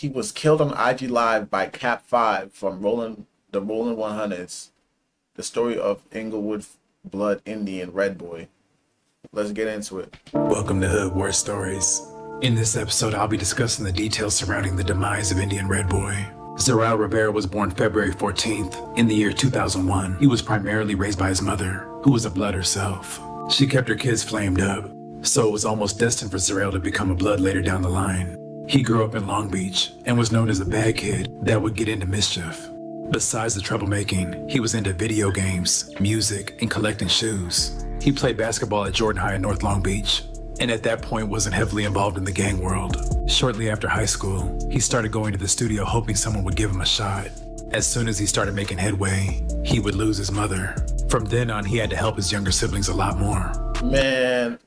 he was killed on IG Live by Cap 5 from Rolling 100s. The story of Inglewood Blood Indian Red Boy. Let's get into it. Welcome to HoodWar Stories. In this episode, I'll be discussing the details surrounding the demise of Indian Red Boy. Zarel Rivera was born February 14th in the year 2001. He was primarily raised by his mother, who was a blood herself. She kept her kids flamed up, so it was almost destined for Zarel to become a blood later down the line. He grew up in Long Beach and was known as a bad kid that would get into mischief. Besides the troublemaking, he was into video games, music, and collecting shoes. He played basketball at Jordan High in North Long Beach, and at that point wasn't heavily involved in the gang world. Shortly after high school, he started going to the studio hoping someone would give him a shot. As soon as he started making headway, he would lose his mother. From then on, he had to help his younger siblings a lot more. Man,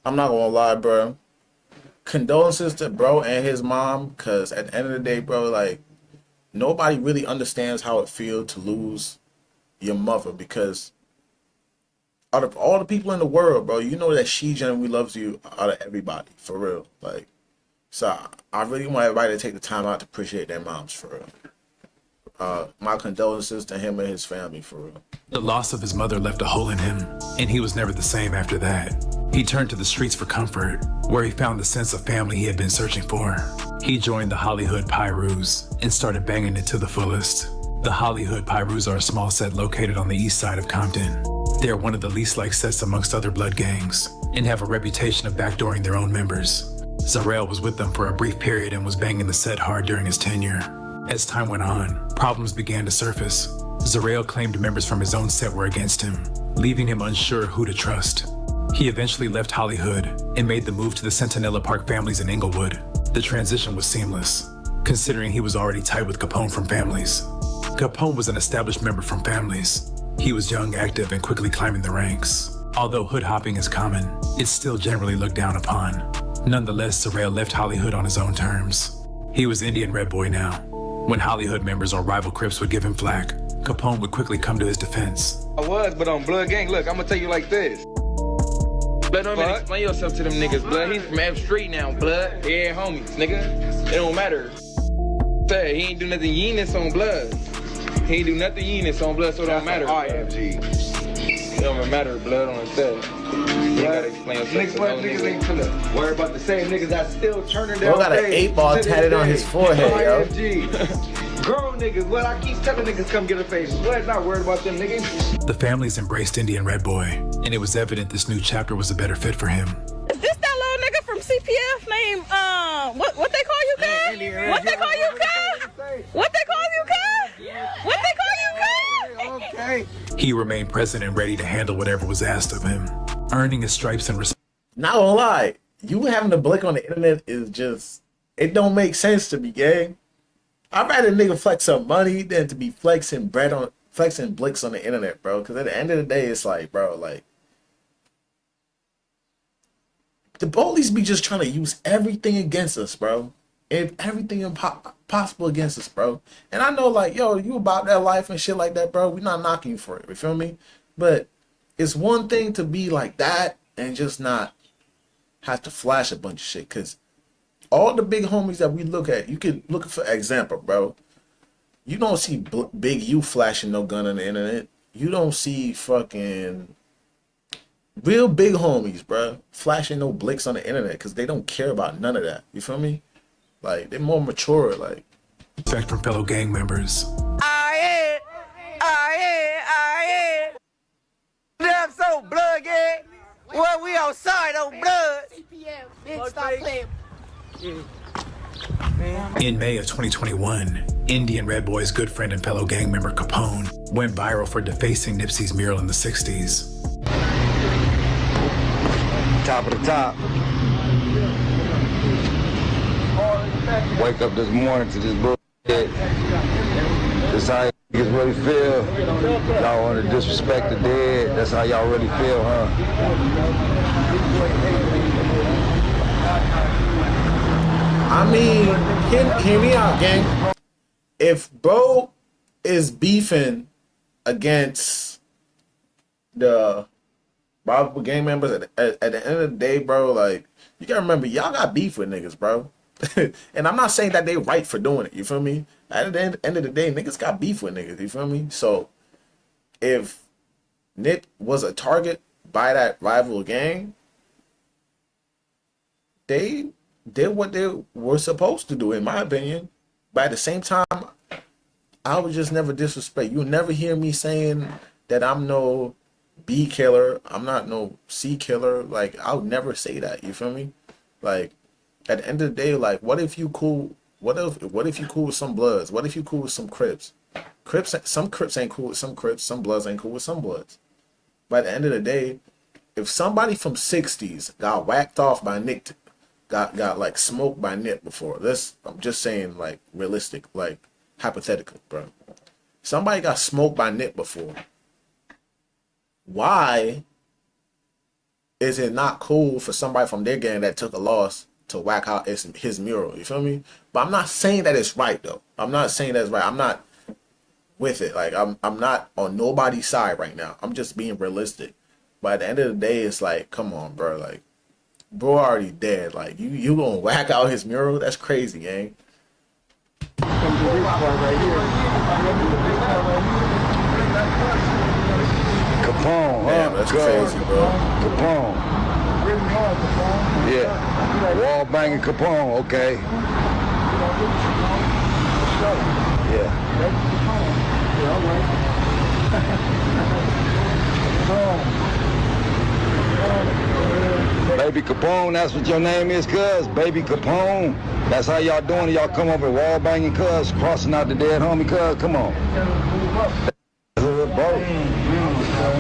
I'm not gonna lie, bro. Condolences to bro and his mom, because at the end of the day, bro, like, nobody really understands how it feels to lose your mother, because out of all the people in the world, bro, you know that she genuinely loves you out of everybody, for real. Like, so I really want everybody to take the time out to appreciate their moms, for real. My condolences to him and his family, for real. The loss of his mother left a hole in him, and he was never the same after that. He turned to the streets for comfort, where he found the sense of family he had been searching for. He joined the Hollywood Pyrus and started banging it to the fullest. The Hollywood Pyrus are a small set located on the east side of Compton. They're one of the least liked sets amongst other blood gangs, and have a reputation of backdooring their own members. Zarel was with them for a brief period and was banging the set hard during his tenure. As time went on, problems began to surface. Zarel claimed members from his own set were against him, leaving him unsure who to trust. He eventually left Hollywood and made the move to the Centinela Park families in Inglewood. The transition was seamless, considering he was already tight with Capone from Families. Capone was an established member from Families. He was young, active, and quickly climbing the ranks. Although hood hopping is common, it's still generally looked down upon. Nonetheless, Zarel left Hollywood on his own terms. He was Indian Red Boy now. When Hollywood members or rival Crips would give him flack, Capone would quickly come to his defense. But on Blood Gang, look, I'm gonna tell you like this. Blood, don't even explain yourself to them niggas, Blood. He's from F Street now, Blood. Yeah, homies, nigga. It don't matter. Say, he ain't do nothing yeenus on Blood. He ain't do nothing yeenus on Blood, so it don't matter. IFG. It don't matter, Blood, on the set. You gotta explain yourself to no niggas ain't finna worry about the same niggas that's still turning down. Bro got an 8-ball tatted on his forehead, yo. IFG. Grown niggas, what I keep telling niggas come get a face. What, not worried about them niggas. The families embraced Indian Red Boy, and it was evident this new chapter was a better fit for him. Is this that little nigga from CPF named, what they call you, cuz? What they call you, cuz? What they call you, cuz? What they call you, cuz? Okay. He remained present and ready to handle whatever was asked of him, earning his stripes and respect. Not gonna lie, you having to blick on the internet is just, it don't make sense to me, gang. I'd rather nigga flex some money than to be flexing blicks on the internet, bro. Because at the end of the day, it's like, bro, like, the police be just trying to use everything against us, bro. And everything possible against us, bro. And I know, like, yo, you about that life and shit like that, bro. We're not knocking you for it, you feel me? But it's one thing to be like that and just not have to flash a bunch of shit. Because all the big homies that we look at, you could look for example, bro. You don't see Big U flashing no gun on the internet. You don't see fucking real big homies, bro, flashing no blicks on the internet because they don't care about none of that. You feel me? Like, they're more mature, like. Respect from fellow gang members. Damn, so Blood Gang. Well, we outside on Blood. Bitch, stop playing. In May of 2021, Indian Red Boy's good friend and fellow gang member Capone went viral for defacing Nipsey's mural in the 60s. Top of the top. Wake up this morning to this bullshit. This how niggas really feel. Y'all want to disrespect the dead. That's how y'all really feel, huh? I mean, hear me out, gang. If bro is beefing against the rival gang members at the end of the day, bro, like, You gotta remember, y'all got beef with niggas, bro. And I'm not saying that they right for doing it. You feel me? At the end of the day, niggas got beef with niggas. You feel me? So if Nip was a target by that rival gang, they did what they were supposed to do, in my opinion. But at the same time, I would just never disrespect. You'll never hear me saying that I'm no B killer. I'm not no C killer. Like, I would never say that. You feel me? Like, at the end of the day, like, what if you cool? What if you cool with some Bloods? What if you cool with some Crips? Some Crips ain't cool with some Crips. Some Bloods ain't cool with some Bloods. But at the end of the day, if somebody from '60s got whacked off by Nick, got like smoked by Nip before, I'm just saying, like, realistic, like, hypothetical, bro. Somebody got smoked by Nip before. Why is it not cool for somebody from their gang that took a loss to whack out his mural? You feel me? But I'm not saying that it's right, though. I'm not saying that's right. I'm not with it. Like, I'm not on nobody's side right now. I'm just being realistic. But at the end of the day, it's like, come on, bro. Like, bro already dead. Like, you gonna whack out his mural? That's crazy, gang. Capone, huh? Damn, that's crazy, bro. Capone. Yeah. Wall banging Capone, okay. Yeah. Baby Capone, that's what your name is, cuz? Baby Capone. That's how y'all doing it. Y'all come over wall banging, cuz, crossing out the dead homie, cuz. Come on. Bro.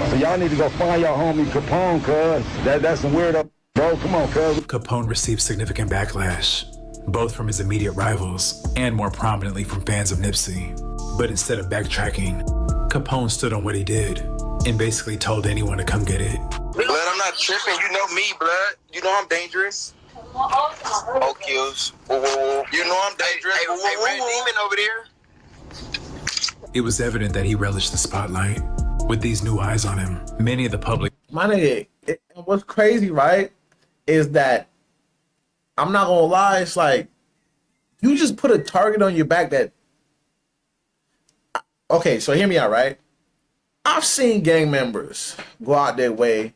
So y'all need to go find y'all homie Capone, cuz. That's some weirdo, bro. Come on, cuz. Capone received significant backlash, both from his immediate rivals and more prominently from fans of Nipsey. But instead of backtracking, Capone stood on what he did and basically told anyone to come get it. Blood, I'm not tripping. You know me, blood. You know I'm dangerous. Oh, kills. You know I'm dangerous. Hey, Red Demon over there. It was evident that he relished the spotlight. With these new eyes on him, many of the public... My nigga, what's crazy, right, is that, I'm not gonna lie, it's like, you just put a target on your back that... Okay, so hear me out, right? I've seen gang members go out their way,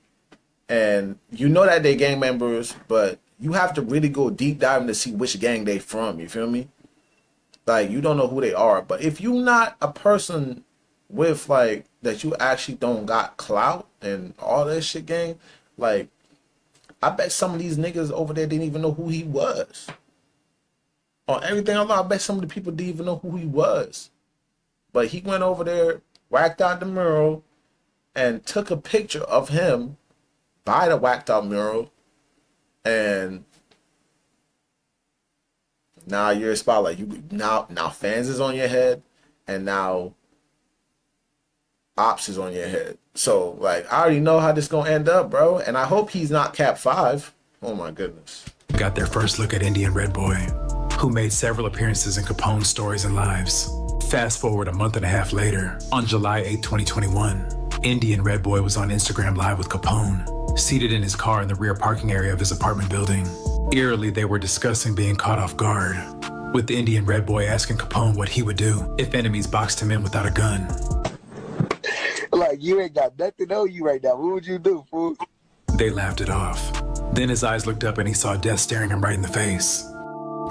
and you know that they're gang members, but you have to really go deep diving to see which gang they from, you feel me? Like, you don't know who they are. But if you're not a person with, like, that you actually don't got clout and all that shit, gang, like, I bet some of these niggas over there didn't even know who he was. On everything I bet some of the people didn't even know who he was. But he went over there, whacked out the mural, and took a picture of him by the whacked out mural, and now you're a spotlight. You now fans is on your head, and now ops is on your head. So, like, I already know how this gonna end up, bro. And I hope he's not Cap 5. Oh my goodness. Got their first look at Indian Red Boy, who made several appearances in Capone's stories and lives. Fast forward a month and a half later, on July 8, 2021, Indian Red Boy was on Instagram Live with Capone, seated in his car in the rear parking area of his apartment building. Eerily, they were discussing being caught off guard, with Indian Red Boy asking Capone what he would do if enemies boxed him in without a gun. Like, you ain't got nothing on you right now. What would you do, fool? They laughed it off. Then his eyes looked up and he saw death staring him right in the face.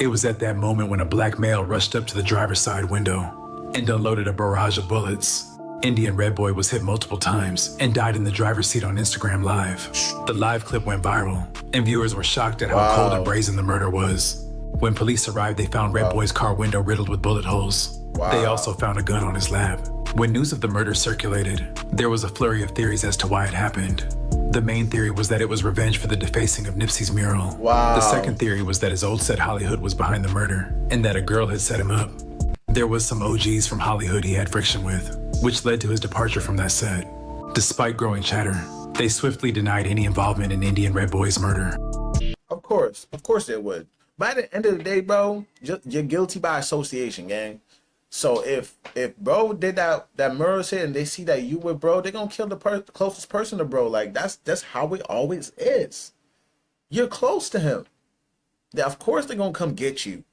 It was at that moment when a black male rushed up to the driver's side window and unloaded a barrage of bullets. Indian Red Boy was hit multiple times and died in the driver's seat on Instagram Live. The live clip went viral, and viewers were shocked at how cold and brazen the murder was. When police arrived, they found Red Boy's car window riddled with bullet holes. They also found a gun on his lap. When news of the murder circulated, there was a flurry of theories as to why it happened. The main theory was that it was revenge for the defacing of Nipsey's mural. The second theory was that his old set Hollywood was behind the murder, and that a girl had set him up. There was some OGs from Hollywood he had friction with, which led to his departure from that set. Despite growing chatter, they swiftly denied any involvement in Indian Red Boy's murder. Of course they would. By the end of the day, bro, you're guilty by association, gang. So if bro did that murder shit and they see that you with bro, they gonna kill the closest person to bro. Like, that's how it always is. You're close to him. Yeah, of course they're gonna come get you.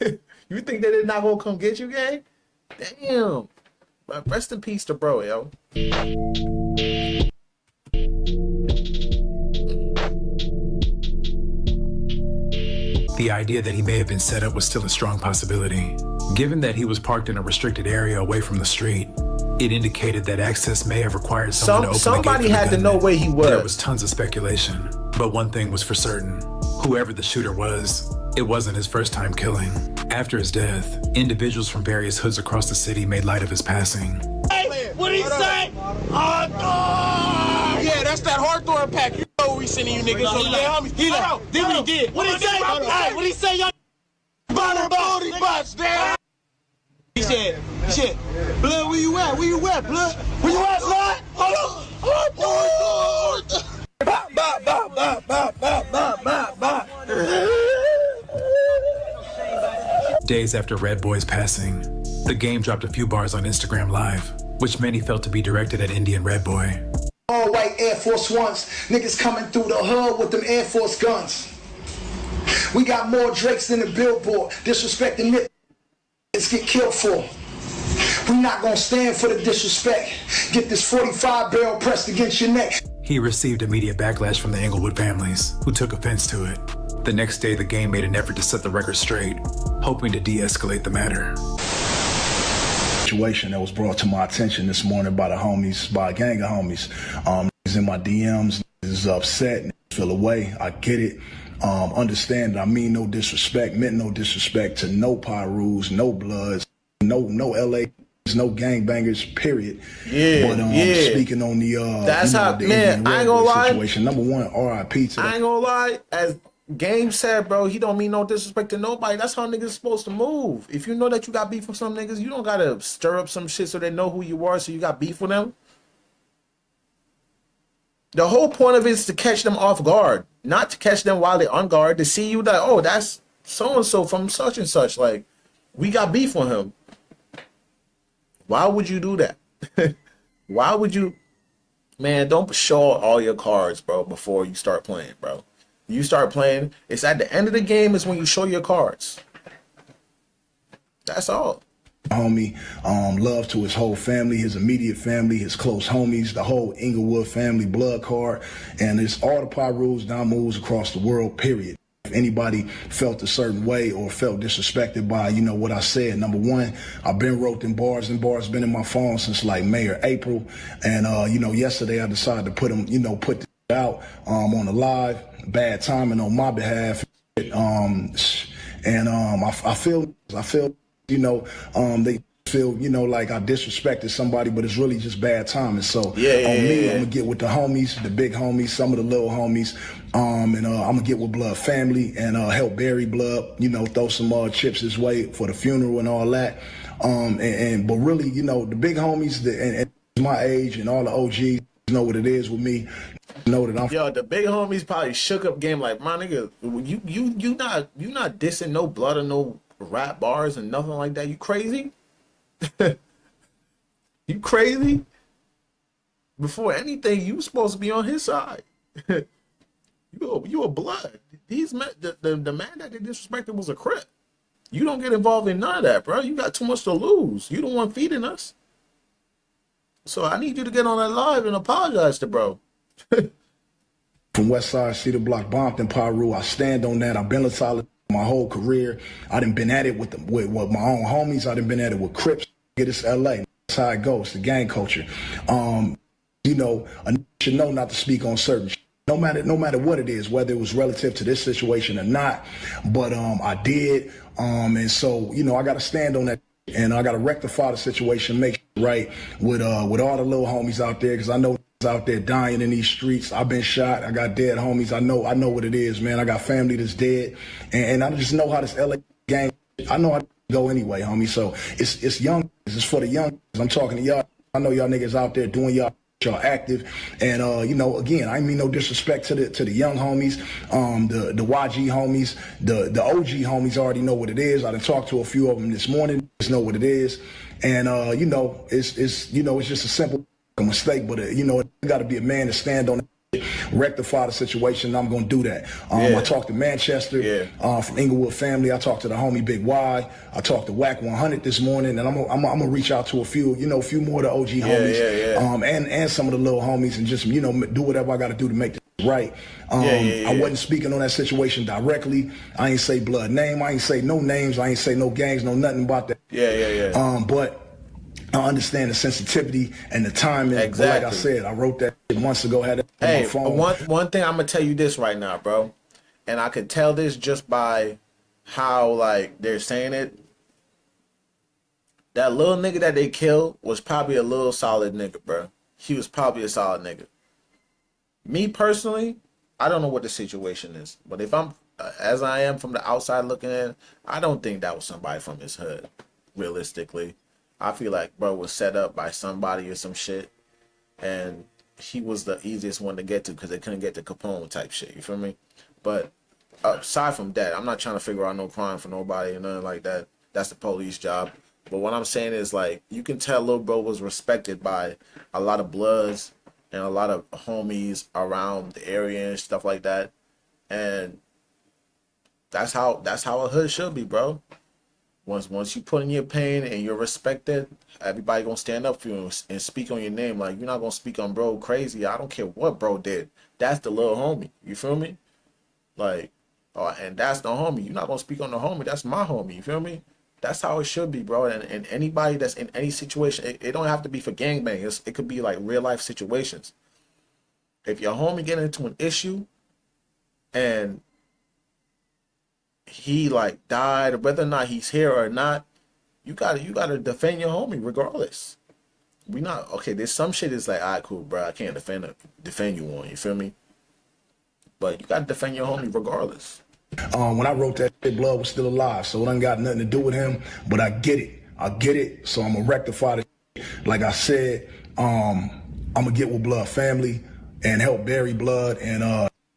You think that they're not gonna come get you, gang? Damn. But rest in peace to bro, yo. The idea that he may have been set up was still a strong possibility. Given that he was parked in a restricted area away from the street, it indicated that access may have required someone to open somebody the gate for had the to know gunman. where he was. There was tons of speculation, but one thing was for certain. Whoever the shooter was, it wasn't his first time killing. After his death, individuals from various hoods across the city made light of his passing. Hey, what'd he say? Yeah, that's that Hawthorne pack. You know we sending you niggas. So he like, did what he did. What'd he say? Hey, what'd he say, y'all? Burner body bots, damn. He said, blood, where you at? Where you at, blood? Where you at, blood? Hold on. Bop, bop, bop, bop, bop, bop, bop, bop, bop. Days after Red Boy's passing, the game dropped a few bars on Instagram Live, which many felt to be directed at Indian Red Boy. All white Air Force Ones, niggas coming through the hood with them Air Force guns. We got more Drakes than a billboard, disrespecting niggas get killed for. We not gonna stand for the disrespect. Get this 45 barrel pressed against your neck. He received immediate backlash from the Englewood families, who took offense to it. The next day, the game made an effort to set the record straight, hoping to de-escalate the matter. Situation that was brought to my attention this morning by the homies, by a gang of homies. Niggas in my DMs, is upset, feel away. I get it. Understand that I mean no disrespect, meant no disrespect to no Pyrus, no Bloods, no LA, no gangbangers, period. Yeah, but speaking on the that's how, the man, Indian I ain't Red gonna Boy lie. situation. Number one, RIP to I ain't gonna lie, as Game said, bro, he don't mean no disrespect to nobody. That's how niggas supposed to move. If you know that you got beef with some niggas, you don't gotta stir up some shit so they know who you are, so you got beef with them. The whole point of it is to catch them off guard, not to catch them while they're on guard, to see you that, oh, that's so-and-so from such and such. Like, we got beef with him. Why would you do that? Why would you? Man, don't show all your cards, bro, before you start playing, bro. You start playing, it's at the end of the game is when you show your cards. That's all. Homie, love to his whole family, his immediate family, his close homies, the whole Englewood family blood card, and it's all the Pyrus, Damus across the world, period. If anybody felt a certain way or felt disrespected by, you know, what I said, number one, I've been wrote them bars, and bars been in my phone since like May or April, and you know, yesterday I decided to put them, you know, put this out on the live, bad timing on my behalf, I feel, you know, they feel, you know, like I disrespected somebody, but it's really just bad timing. So I'm gonna get with the homies, the big homies, some of the little homies, and I'm gonna get with Blood family and help bury Blood, you know, throw some chips his way for the funeral and all that. But really, you know, the big homies and my age and all the OGs know what it is with me. Know that I'm the big homies probably shook up game like, my nigga, you not dissing no Blood or no rap bars and nothing like that. You crazy? You crazy? Before anything, you supposed to be on his side. you a Blood. These men, the man that they disrespected was a Crip. You don't get involved in none of that, bro. You got too much to lose. You the one feeding us. So I need you to get on that live and apologize to bro. From West Side, Cedar Block, Bompton, Pyru. I stand on that. I've been a solid my whole career. I done been at it with my own homies. I done been at it with Crips. It's LA. That's how it goes. The gang culture. You know, a should know not to speak on certain shit. No matter what it is, whether it was relative to this situation or not. But I did. And so, you know, I got to stand on that. And I got to rectify the situation, make it right with all the little homies out there, because I know out there dying in these streets. I've been shot. I got dead homies. I know what it is, man. I got family that's dead, and I just know how this LA gang. I know how to go anyway, homie. So it's young. It's for the young. I'm talking to y'all. I know y'all niggas out there doing y'all active, and you know, again, I mean no disrespect to the young homies, the YG homies, the OG homies already know what it is. I done talked to a few of them this morning. Just know what it is, and you know, it's just a simple mistake, but you know, it got to be a man to stand on it. rectify the situation, I'm gonna do that. I talked to Manchester, from Inglewood family. I talked to the homie Big Y. I talked to Whack 100 this morning, and I'm gonna reach out to a few more of the OG homies, and some of the little homies, and just do whatever I got to do to make this right. I wasn't speaking on that situation directly. I ain't say blood name. I ain't say no names. I ain't say no gangs. No nothing about that. But I understand the sensitivity and the timing. Exactly. But like I said, I wrote that months ago. Had it on my phone. One thing I'm gonna tell you this right now, bro, and I could tell this just by how like they're saying it. That little nigga that they killed was probably a little solid nigga, bro. He was probably a solid nigga. Me personally, I don't know what the situation is, but if I'm as I am from the outside looking in, I don't think that was somebody from his hood. Realistically, I feel like bro was set up by somebody or some shit, and he was the easiest one to get to because they couldn't get to Capone type shit. You feel me? But aside from that, I'm not trying to figure out no crime for nobody or nothing like that. That's the police job. But what I'm saying is, like, you can tell Lil Bro was respected by a lot of Bloods and a lot of homies around the area and stuff like that. And that's how a hood should be, bro. Once you put in your pain and you're respected, everybody gonna stand up for you and speak on your name. Like, you're not gonna speak on bro crazy. I don't care what bro did. That's the little homie. You feel me? Like, and that's the homie. You're not gonna speak on the homie. That's my homie. You feel me? That's how it should be, bro. And anybody that's in any situation, it don't have to be for gangbang. It could be like real life situations. If your homie get into an issue and he like died, whether or not he's here or not, you gotta defend your homie regardless. We not okay. There's some shit is like, all right, cool, bro. I can't defend you on. You feel me? But you gotta defend your homie regardless. When I wrote that shit, Blood was still alive, so it ain't got nothing to do with him. But I get it. So I'm gonna rectify the shit. Like I said, I'm gonna get with Blood family and help bury Blood, and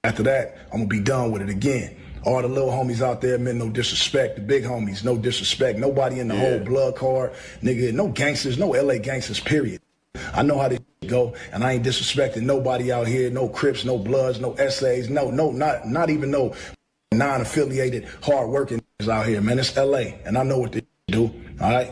after that, I'm gonna be done with it again. All the little homies out there, man, no disrespect. The big homies, no disrespect. Nobody in the whole Blood card, nigga. No gangsters, no LA gangsters, period. I know how this go, and I ain't disrespecting nobody out here. No Crips, no Bloods, no SAs, not even no non-affiliated, hard-working out here, man. It's LA, and I know what they do, all right?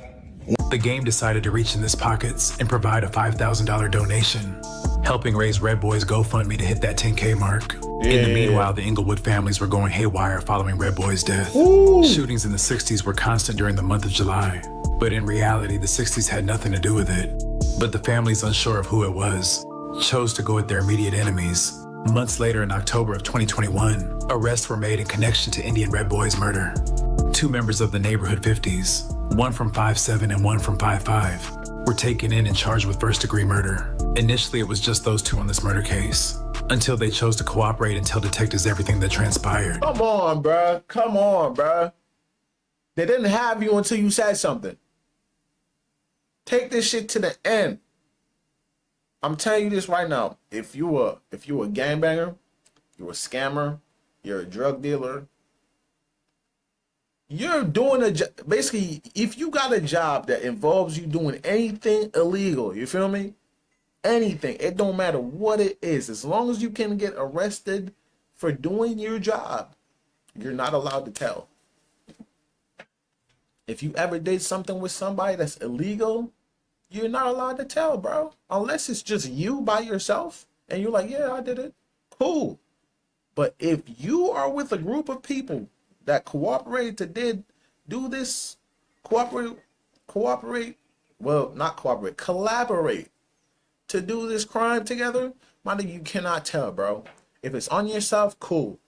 The game decided to reach in its pockets and provide a $5,000 donation, helping raise Red Boy's GoFundMe to hit that 10K mark. In the meanwhile, the Inglewood families were going haywire following Red Boy's death. Shootings in the 60s were constant during the month of July, but in reality, the 60s had nothing to do with it. But the families, unsure of who it was, chose to go at their immediate enemies. Months later, in October of 2021, arrests were made in connection to Indian Red Boy's murder. Two members of the neighborhood 50s, one from 5'7" and one from 5'5", were taken in and charged with first-degree murder. Initially, it was just those two on this murder case, until they chose to cooperate and tell detectives everything that transpired. Come on, bruh. They didn't have you until you said something. Take this shit to the end. I'm telling you this right now. If you a gangbanger, you're a scammer, you're a drug dealer, you're doing a job. Basically, if you got a job that involves you doing anything illegal, you feel me? Anything. It don't matter what it is. As long as you can get arrested for doing your job, you're not allowed to tell. If you ever did something with somebody that's illegal, you're not allowed to tell, bro. Unless it's just you by yourself and you're like, yeah, I did it. Cool. But if you are with a group of people that collaborate to collaborate to do this crime together, my nigga, you cannot tell, bro. If it's on yourself, cool.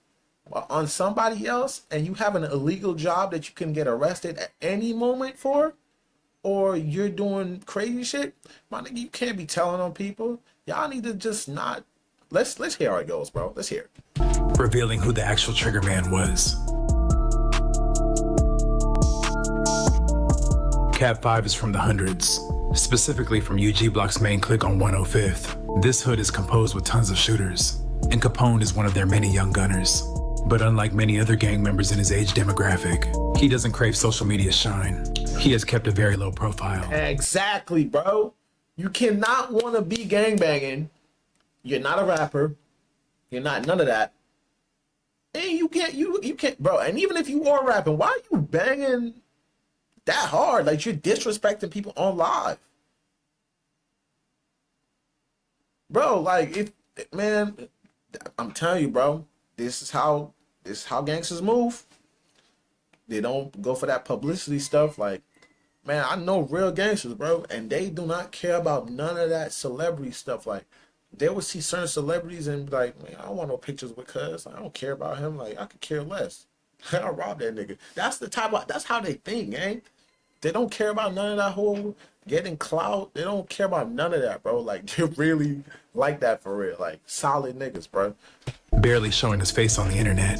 But on somebody else and you have an illegal job that you can get arrested at any moment for, or you're doing crazy shit, my nigga, you can't be telling on people. Y'all need to just not. Let's hear how it goes, bro. Let's hear it. Revealing who the actual trigger man was. Cat 5 is from the hundreds, specifically from UG Block's main clique on 105th. This hood is composed with tons of shooters, and Capone is one of their many young gunners. But unlike many other gang members in his age demographic, he doesn't crave social media shine. He has kept a very low profile. Exactly, bro. You cannot want to be gangbanging. You're not a rapper. You're not none of that. And you can't, bro. And even if you are rapping, why are you banging that hard? Like, you're disrespecting people on live. Bro, like, if, man, I'm telling you, bro, this is how gangsters move. They don't go for that publicity stuff. Like, man, I know real gangsters, bro, and they do not care about none of that celebrity stuff. Like, they would see certain celebrities and be like, man, I don't want no pictures with cuz. I don't care about him. Like, I could care less. I'll rob that nigga. That's how they think, gang. They don't care about none of that whole getting clout. They don't care about none of that, bro. Like, they really like that for real. Like, solid niggas, bro. Barely showing his face on the internet.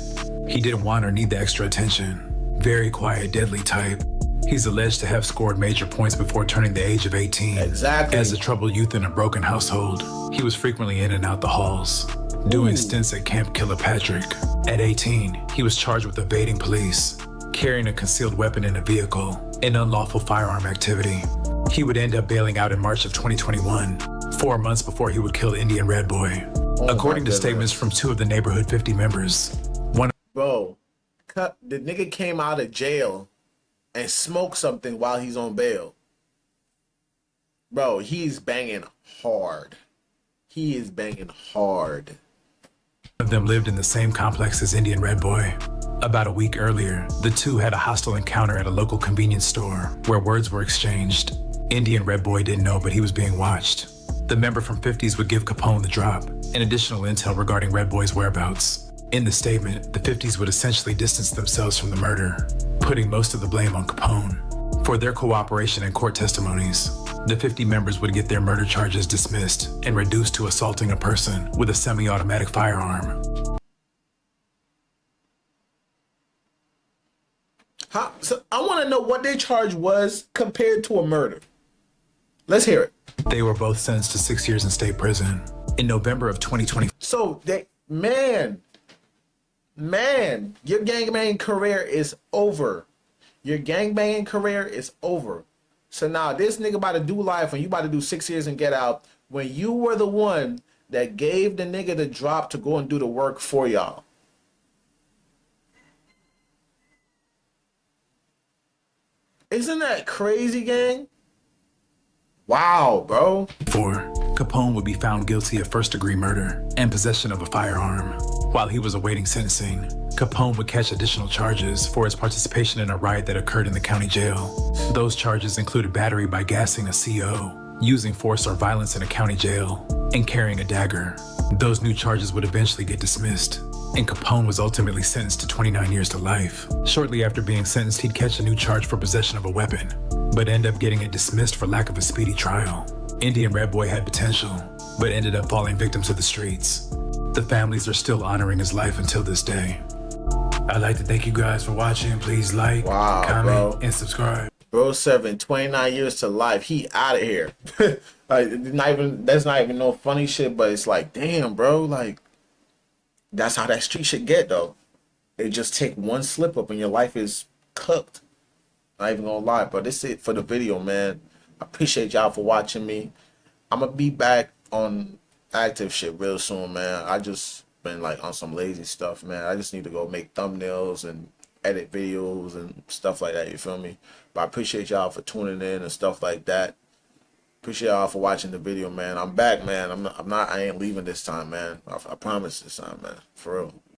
He didn't want or need the extra attention. Very quiet, deadly type. He's alleged to have scored major points before turning the age of 18. Exactly. As a troubled youth in a broken household, he was frequently in and out the halls, doing stints at Camp Kilpatrick. At 18, he was charged with evading police, carrying a concealed weapon in a vehicle, and unlawful firearm activity. He would end up bailing out in March of 2021, 4 months before he would kill Indian Red Boy. According to statements from 2 of the neighborhood 50 members, Bro, the nigga came out of jail and smoked something while he's on bail. Bro, he's banging hard. He is banging hard. One of them lived in the same complex as Indian Red Boy. About a week earlier, the two had a hostile encounter at a local convenience store where words were exchanged. Indian Red Boy didn't know, but he was being watched. The member from 50s would give Capone the drop and additional intel regarding Red Boy's whereabouts. In the statement, the 50s would essentially distance themselves from the murder, putting most of the blame on Capone. For their cooperation in court testimonies, the 50 members would get their murder charges dismissed and reduced to assaulting a person with a semi-automatic firearm. So I want to know what their charge was compared to a murder. Let's hear it. They were both sentenced to 6 years in state prison. In November of 2020. So man, your gangbanging career is over. Your gangbanging career is over. So now this nigga about to do life and you about to do 6 years and get out when you were the one that gave the nigga the drop to go and do the work for y'all. Isn't that crazy, gang? Wow, bro. 4. Capone would be found guilty of first-degree murder and possession of a firearm. While he was awaiting sentencing, Capone would catch additional charges for his participation in a riot that occurred in the county jail. Those charges included battery by gassing a CO, using force or violence in a county jail, and carrying a dagger. Those new charges would eventually get dismissed, and Capone was ultimately sentenced to 29 years to life. Shortly after being sentenced, he'd catch a new charge for possession of a weapon, but end up getting it dismissed for lack of a speedy trial. Indian Red Boy had potential, but ended up falling victim to the streets. The families are still honoring his life until this day. I'd like to thank you guys for watching. Please like, comment, and subscribe. Bro, 29 years to life. He out of here. Like, that's not even no funny shit, but it's like, damn, bro. Like, that's how that street should get, though. They just take one slip up and your life is cooked. Not even gonna lie, but this is it for the video, man. I appreciate y'all for watching me. I'm gonna be back on active shit real soon, man. I just been like on some lazy stuff, man. I just need to go make thumbnails and edit videos and stuff like that, you feel me? But I appreciate y'all for tuning in and stuff like that. Appreciate y'all for watching the video, man. I'm back, man. I ain't leaving this time, man. I promise this time, man. For real.